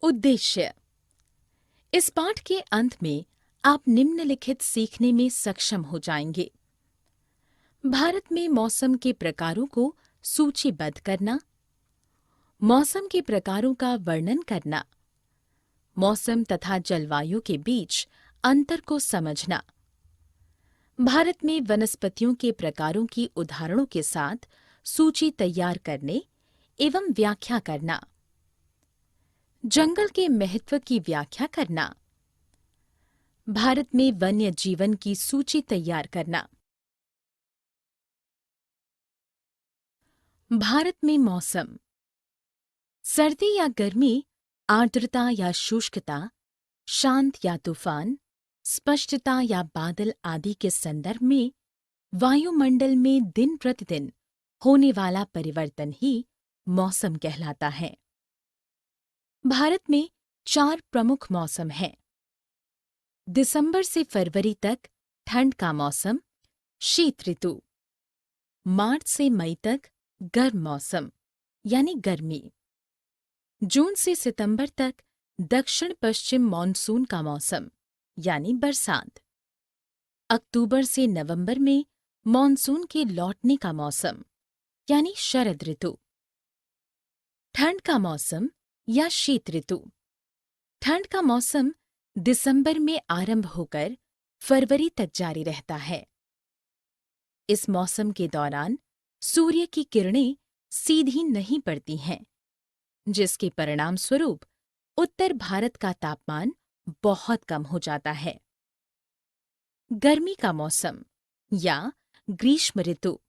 उद्देश्य। इस पाठ के अंत में आप निम्नलिखित सीखने में सक्षम हो जाएंगे। भारत में मौसम के प्रकारों को सूचीबद्ध करना, मौसम के प्रकारों का वर्णन करना, मौसम तथा जलवायु के बीच अंतर को समझना, भारत में वनस्पतियों के प्रकारों की उदाहरणों के साथ सूची तैयार करने एवं व्याख्या करना, जंगल के महत्व की व्याख्या करना, भारत में वन्य जीवन की सूची तैयार करना। भारत में मौसम। सर्दी या गर्मी, आर्द्रता या शुष्कता, शांत या तूफान, स्पष्टता या बादल आदि के संदर्भ में वायुमंडल में दिन प्रतिदिन होने वाला परिवर्तन ही मौसम कहलाता है। भारत में 4 प्रमुख मौसम हैं। दिसंबर से फरवरी तक ठंड का मौसम, शीत ऋतु। मार्च से मई तक गर्म मौसम यानी गर्मी। जून से सितंबर तक दक्षिण पश्चिम मानसून का मौसम यानी बरसात। अक्टूबर से नवंबर में मानसून के लौटने का मौसम यानी शरद ऋतु। ठंड का मौसम या शीत ऋतु। ठंड का मौसम दिसंबर में आरंभ होकर फरवरी तक जारी रहता है। इस मौसम के दौरान सूर्य की किरणें सीधी नहीं पड़ती हैं, जिसके परिणाम स्वरूप उत्तर भारत का तापमान बहुत कम हो जाता है। गर्मी का मौसम या ग्रीष्म ऋतु।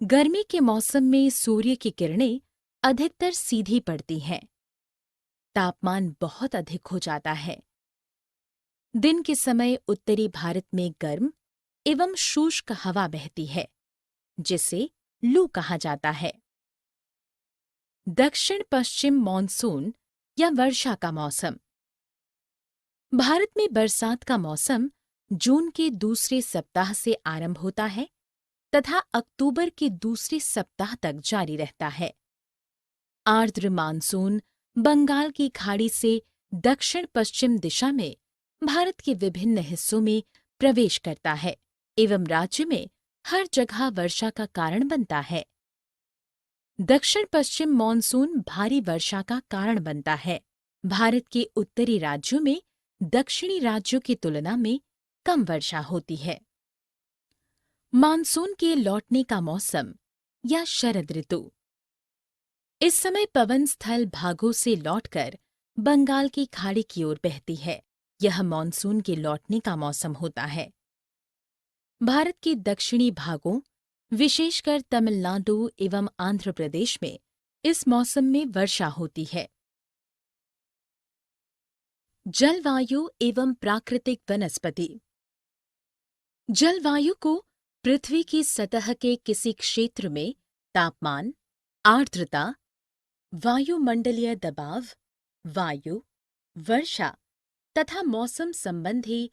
गर्मी के मौसम में सूर्य की किरणें अधिकतर सीधी पड़ती हैं। तापमान बहुत अधिक हो जाता है। दिन के समय उत्तरी भारत में गर्म एवं शुष्क हवा बहती है, जिसे लू कहा जाता है। दक्षिण पश्चिम मानसून या वर्षा का मौसम। भारत में बरसात का मौसम जून के दूसरे सप्ताह से आरंभ होता है तथा अक्टूबर के दूसरे सप्ताह तक जारी रहता है। आर्द्र मानसून बंगाल की खाड़ी से दक्षिण पश्चिम दिशा में भारत के विभिन्न हिस्सों में प्रवेश करता है एवं राज्य में हर जगह वर्षा का कारण बनता है। दक्षिण पश्चिम मानसून भारी वर्षा का कारण बनता है। भारत के उत्तरी राज्यों में दक्षिणी राज्यों की तुलना में कम वर्षा होती है। मानसून के लौटने का मौसम या शरद ऋतु। इस समय पवन स्थल भागों से लौटकर बंगाल की खाड़ी की ओर बहती है। यह मानसून के लौटने का मौसम होता है। भारत के दक्षिणी भागों, विशेषकर तमिलनाडु एवं आंध्र प्रदेश में इस मौसम में वर्षा होती है। जलवायु एवं प्राकृतिक वनस्पति। जलवायु को पृथ्वी की सतह के किसी क्षेत्र में तापमान, आर्द्रता, वायुमंडलीय दबाव, वायु, वर्षा तथा मौसम संबंधी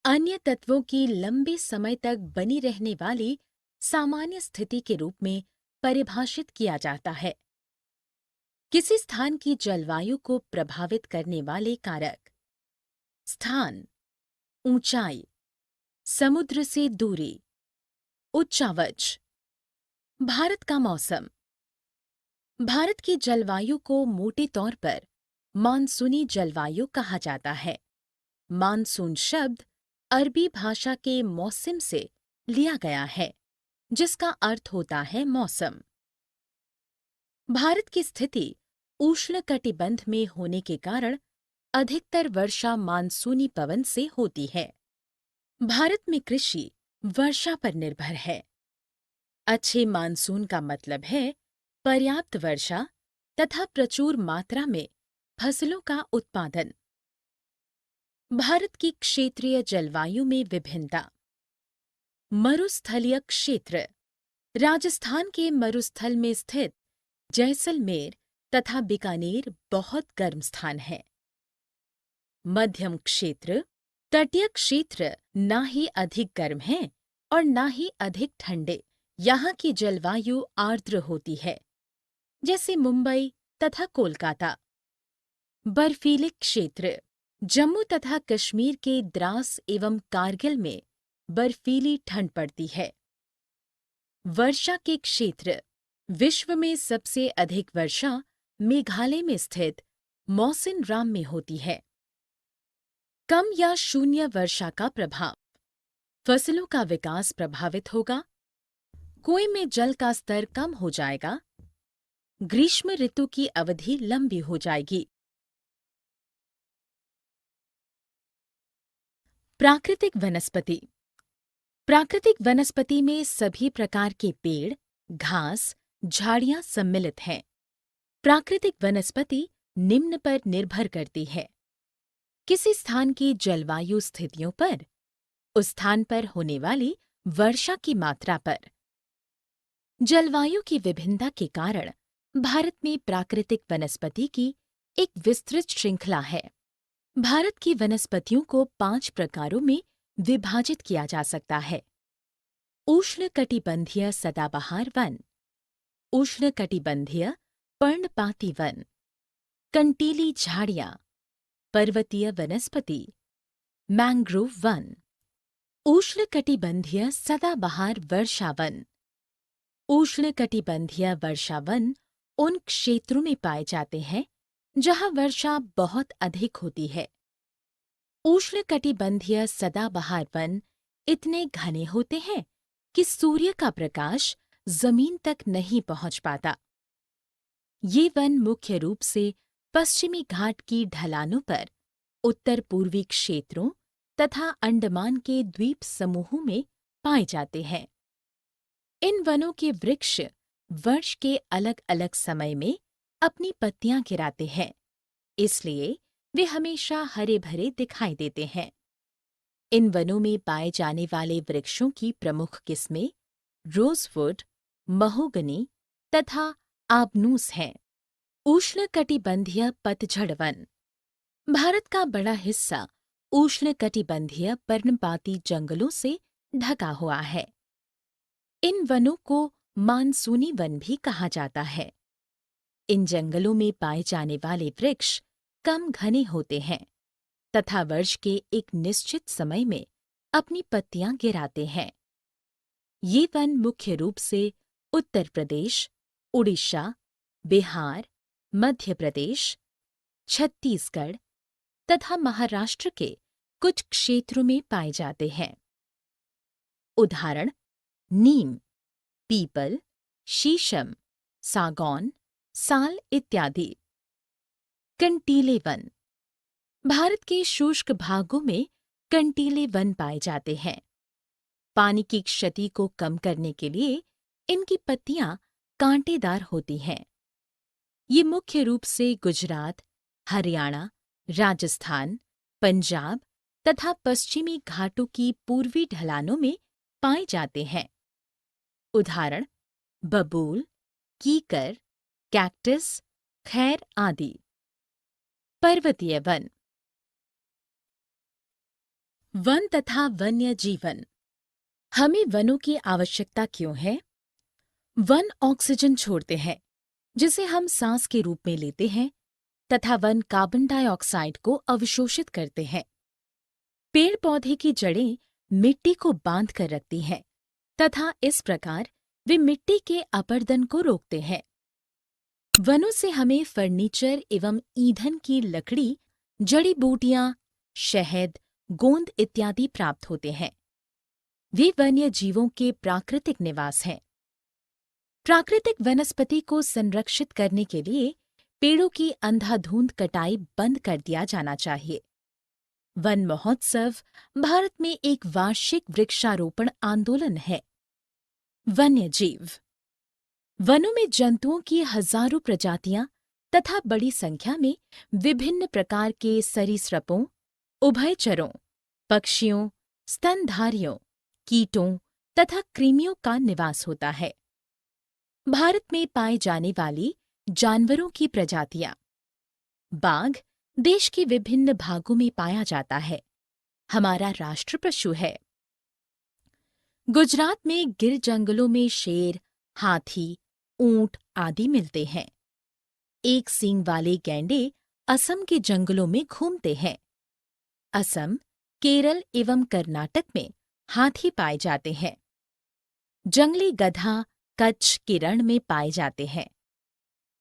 अन्य तत्वों की लंबे समय तक बनी रहने वाली सामान्य स्थिति के रूप में परिभाषित किया जाता है। किसी स्थान की जलवायु को प्रभावित करने वाले कारक: स्थान, ऊंचाई, समुद्र से दूरी, उच्चावच। भारत का मौसम। भारत की जलवायु को मोटे तौर पर मानसूनी जलवायु कहा जाता है। मानसून शब्द अरबी भाषा के मौसम से लिया गया है, जिसका अर्थ होता है मौसम। भारत की स्थिति उष्णकटिबंध में होने के कारण अधिकतर वर्षा मानसूनी पवन से होती है। भारत में कृषि वर्षा पर निर्भर है। अच्छे मानसून का मतलब है पर्याप्त वर्षा तथा प्रचुर मात्रा में फसलों का उत्पादन। भारत की क्षेत्रीय जलवायु में विभिन्नता। मरुस्थलीय क्षेत्र। राजस्थान के मरुस्थल में स्थित जैसलमेर तथा बीकानेर बहुत गर्म स्थान है। मध्यम क्षेत्र। तटीय क्षेत्र ना ही अधिक गर्म हैं और ना ही अधिक ठंडे। यहाँ की जलवायु आर्द्र होती है, जैसे मुंबई तथा कोलकाता। बर्फीले क्षेत्र। जम्मू तथा कश्मीर के द्रास एवं कारगिल में बर्फीली ठंड पड़ती है। वर्षा के क्षेत्र। विश्व में सबसे अधिक वर्षा मेघालय में स्थित मौसिनराम में होती है। कम या शून्य वर्षा का प्रभाव। फसलों का विकास प्रभावित होगा। कुएं में जल का स्तर कम हो जाएगा। ग्रीष्म ऋतु की अवधि लंबी हो जाएगी। प्राकृतिक वनस्पति। प्राकृतिक वनस्पति में सभी प्रकार के पेड़, घास, झाड़ियां सम्मिलित हैं। प्राकृतिक वनस्पति निम्न पर निर्भर करती है। किसी स्थान की जलवायु स्थितियों पर, उस स्थान पर होने वाली वर्षा की मात्रा पर। जलवायु की विभिन्नता के कारण भारत में प्राकृतिक वनस्पति की एक विस्तृत श्रृंखला है। भारत की वनस्पतियों को 5 प्रकारों में विभाजित किया जा सकता है। उष्णकटिबंधीय सदाबहार वन, उष्णकटिबंधीय पर्णपाती वन, कंटीली झाड़ियां, पर्वतीय वनस्पति, मैंग्रोव वन। उष्णकटिबंधीय सदाबहार वर्षावन। उष्णकटिबंधीय वर्षावन उन क्षेत्रों में पाए जाते हैं जहां वर्षा बहुत अधिक होती है। उष्णकटिबंधीय सदाबहार वन इतने घने होते हैं कि सूर्य का प्रकाश जमीन तक नहीं पहुंच पाता। ये वन मुख्य रूप से पश्चिमी घाट की ढलानों पर, उत्तर पूर्वी क्षेत्रों तथा अंडमान के द्वीप समूहों में पाए जाते हैं। इन वनों के वृक्ष वर्ष के अलग अलग समय में अपनी पत्तियां गिराते हैं, इसलिए वे हमेशा हरे भरे दिखाई देते हैं। इन वनों में पाए जाने वाले वृक्षों की प्रमुख किस्में रोजवुड, महोगनी तथा आबनूस हैं। उष्णकटिबंधीय पतझड़ वन। भारत का बड़ा हिस्सा उष्णकटिबंधीय पर्णपाती जंगलों से ढका हुआ है। इन वनों को मानसूनी वन भी कहा जाता है। इन जंगलों में पाए जाने वाले वृक्ष कम घने होते हैं तथा वर्ष के एक निश्चित समय में अपनी पत्तियां गिराते हैं। ये वन मुख्य रूप से उत्तर प्रदेश, उड़ीसा, बिहार, मध्य प्रदेश, छत्तीसगढ़ तथा महाराष्ट्र के कुछ क्षेत्रों में पाए जाते हैं। उदाहरण: नीम, पीपल, शीशम, सागौन, साल इत्यादि। कंटीले वन। भारत के शुष्क भागों में कंटीले वन पाए जाते हैं। पानी की क्षति को कम करने के लिए इनकी पत्तियां कांटेदार होती हैं। ये मुख्य रूप से गुजरात, हरियाणा, राजस्थान, पंजाब तथा पश्चिमी घाटों की पूर्वी ढलानों में पाए जाते हैं। उदाहरण: बबूल, कीकर, कैक्टस, खैर आदि। पर्वतीय वन। वन तथा वन्य जीवन। हमें वनों की आवश्यकता क्यों है? वन ऑक्सीजन छोड़ते हैं, जिसे हम सांस के रूप में लेते हैं, तथा वन कार्बन डाइऑक्साइड को अवशोषित करते हैं। पेड़ पौधे की जड़ें मिट्टी को बांध कर रखती हैं तथा इस प्रकार वे मिट्टी के अपरदन को रोकते हैं। वनों से हमें फर्नीचर एवं ईंधन की लकड़ी, जड़ी बूटियां, शहद, गोंद इत्यादि प्राप्त होते हैं। वे वन्य जीवों के प्राकृतिक निवास हैं। प्राकृतिक वनस्पति को संरक्षित करने के लिए पेड़ों की अंधाधुंध कटाई बंद कर दिया जाना चाहिए। वन महोत्सव भारत में एक वार्षिक वृक्षारोपण आंदोलन है। वन्य जीव। वनों में जंतुओं की हजारों प्रजातियां तथा बड़ी संख्या में विभिन्न प्रकार के सरीसृपों, उभयचरों, पक्षियों, स्तनधारियों, कीटों तथा कृमियों का निवास होता है। भारत में पाए जाने वाली जानवरों की प्रजातियां। बाघ देश के विभिन्न भागों में पाया जाता है। हमारा राष्ट्र पशु है। गुजरात में गिर जंगलों में शेर, हाथी, ऊंट आदि मिलते हैं। एक सींग वाले गैंडे असम के जंगलों में घूमते हैं। असम, केरल एवं कर्नाटक में हाथी पाए जाते हैं। जंगली गधा कच्छ के रण में पाए जाते हैं।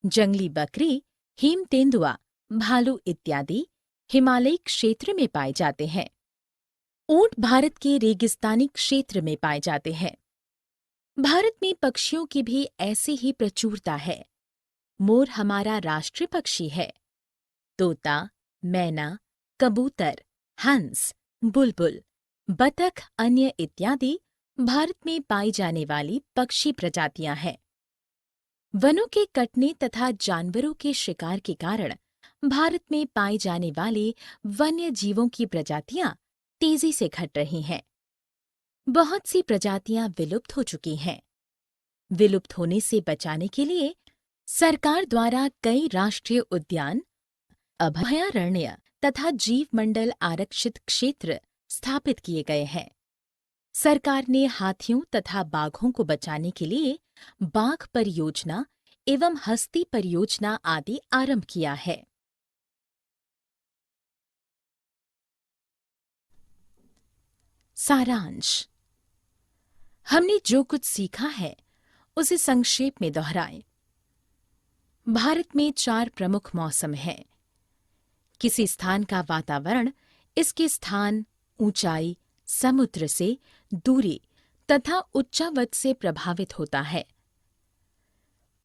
जंगली बकरी, हिम तेंदुआ, भालू इत्यादि हिमालयी क्षेत्र में पाए जाते हैं। ऊंट भारत के रेगिस्तानी क्षेत्र में पाए जाते हैं। भारत में पक्षियों की भी ऐसी ही प्रचुरता है। मोर हमारा राष्ट्रीय पक्षी है। तोता, मैना, कबूतर, हंस, बुलबुल, बतख अन्य इत्यादि भारत में पाई जाने वाली पक्षी प्रजातियां हैं। वनों के कटने तथा जानवरों के शिकार के कारण भारत में पाए जाने वाले वन्य जीवों की प्रजातियां तेजी से घट रही हैं। बहुत सी प्रजातियां विलुप्त हो चुकी हैं। विलुप्त होने से बचाने के लिए सरकार द्वारा कई राष्ट्रीय उद्यान, अभयारण्य तथा जीव मंडल आरक्षित क्षेत्र स्थापित किए गए हैं। सरकार ने हाथियों तथा बाघों को बचाने के लिए बाघ परियोजना एवं हस्ती परियोजना आदि आरंभ किया है। सारांश। हमने जो कुछ सीखा है उसे संक्षेप में दोहराएं। भारत में 4 प्रमुख मौसम हैं। किसी स्थान का वातावरण इसके स्थान, ऊंचाई, समुद्र से दूरी तथा उच्चावच से प्रभावित होता है।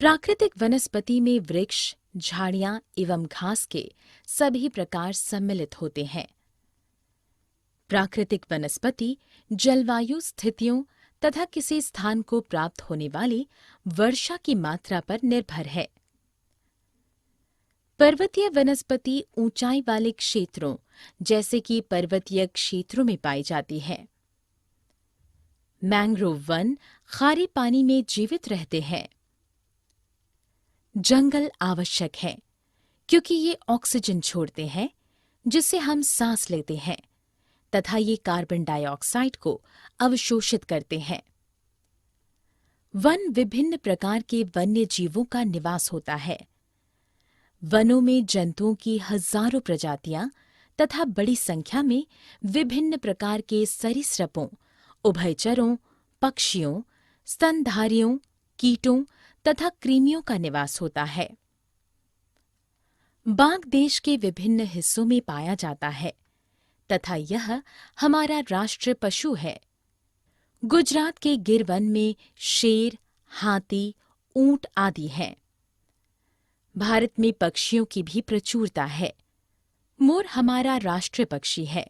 प्राकृतिक वनस्पति में वृक्ष, झाड़ियां एवं घास के सभी प्रकार सम्मिलित होते हैं। प्राकृतिक वनस्पति जलवायु स्थितियों तथा किसी स्थान को प्राप्त होने वाली वर्षा की मात्रा पर निर्भर है। पर्वतीय वनस्पति ऊंचाई वाले क्षेत्रों जैसे कि पर्वतीय क्षेत्रों में पाई जाती है। मैंग्रोव वन खारे पानी में जीवित रहते हैं। जंगल आवश्यक है क्योंकि ये ऑक्सीजन छोड़ते हैं जिससे हम सांस लेते हैं तथा ये कार्बन डाइऑक्साइड को अवशोषित करते हैं। वन विभिन्न प्रकार के वन्य जीवों का निवास होता है। वनों में जंतुओं की हजारों प्रजातियां तथा बड़ी संख्या में विभिन्न प्रकार के सरीसृपों, उभयचरों, पक्षियों, स्तनधारियों, कीटों तथा कृमियों का निवास होता है। बाघ देश के विभिन्न हिस्सों में पाया जाता है तथा यह हमारा राष्ट्रीय पशु है। गुजरात के गिर वन में शेर, हाथी, ऊंट आदि हैं। भारत में पक्षियों की भी प्रचुरता है। मोर हमारा राष्ट्रीय पक्षी है।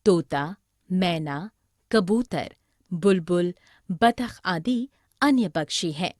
तोता, मैना, कबूतर, बुलबुल, बतख आदि अन्य पक्षी हैं।